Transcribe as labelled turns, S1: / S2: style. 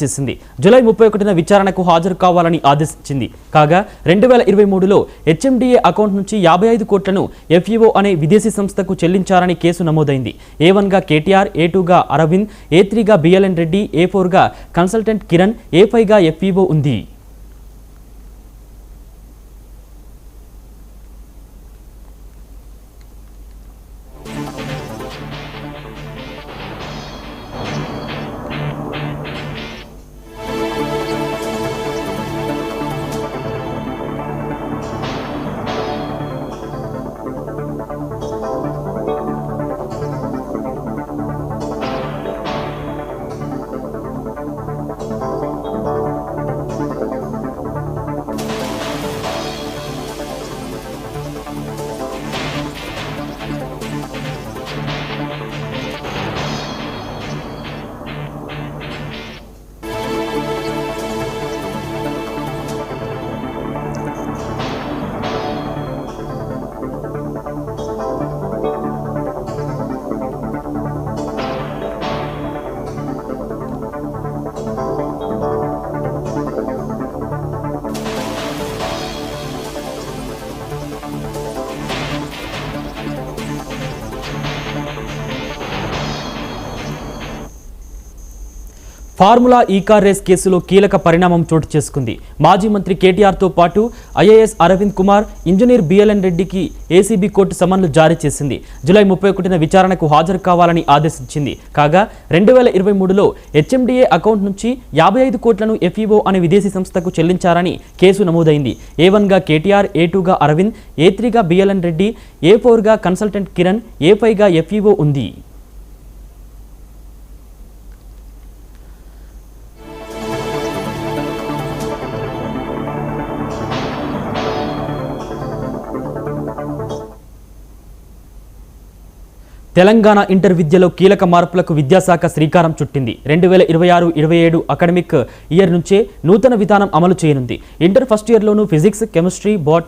S1: చేసింది. జూలై 31న విచారణకు హాజరు కావాలని ఆదేశించింది. కాగా 2023లో హెచ్ఎండిఏ అకౌంట్ నుంచి 55 కోట్లను ఎఫ్ఈఓ అనే విదేశీ సంస్థకు చెల్లించారని కేసు నమోదైంది. A1గా కేటీఆర్, A2గా అరవింద్, A3గా బిఎల్ఎన్ రెడ్డి, A4గా కన్సల్టెంట్ కిరణ్, A5గా ఎఫ్ఈఓ ఉంది. ఫార్ములా ఈ-కార్ రేస్ కేసులో కీలక పరిణామం చోటు చేసుకుంది. మాజీ మంత్రి కేటీఆర్తో పాటు IAS Arvind Kumar, engineer BLN రెడ్డికి ఏసీబీ కోర్టు సమన్లు జారీ చేసింది. జూలై 31న విచారణకు హాజరు కావాలని ఆదేశించింది. కాగా 2023లో హెచ్ఎండిఏ అకౌంట్ నుంచి 55 కోట్లను ఎఫ్ఈఓ అనే విదేశీ సంస్థకు చెల్లించారని కేసు నమోదైంది. A1గా కేటీఆర్, A2గా అరవింద్, A3గా బిఎల్ఎన్ రెడ్డి, A4గా కన్సల్టెంట్ కిరణ్, A5గా ఎఫ్ఈఓ ఉంది. తెలంగాణ ఇంటర్ విద్యలో కీలక మార్పులకు విద్యాశాఖ శ్రీకారం చుట్టింది. 2026-27 అకాడమిక్ ఇయర్ నుంచే నూతన విధానం అమలు చేయనుంది. ఇంటర్ ఫస్ట్ ఇయర్లోనూ ఫిజిక్స్, కెమిస్ట్రీ, బాటనీ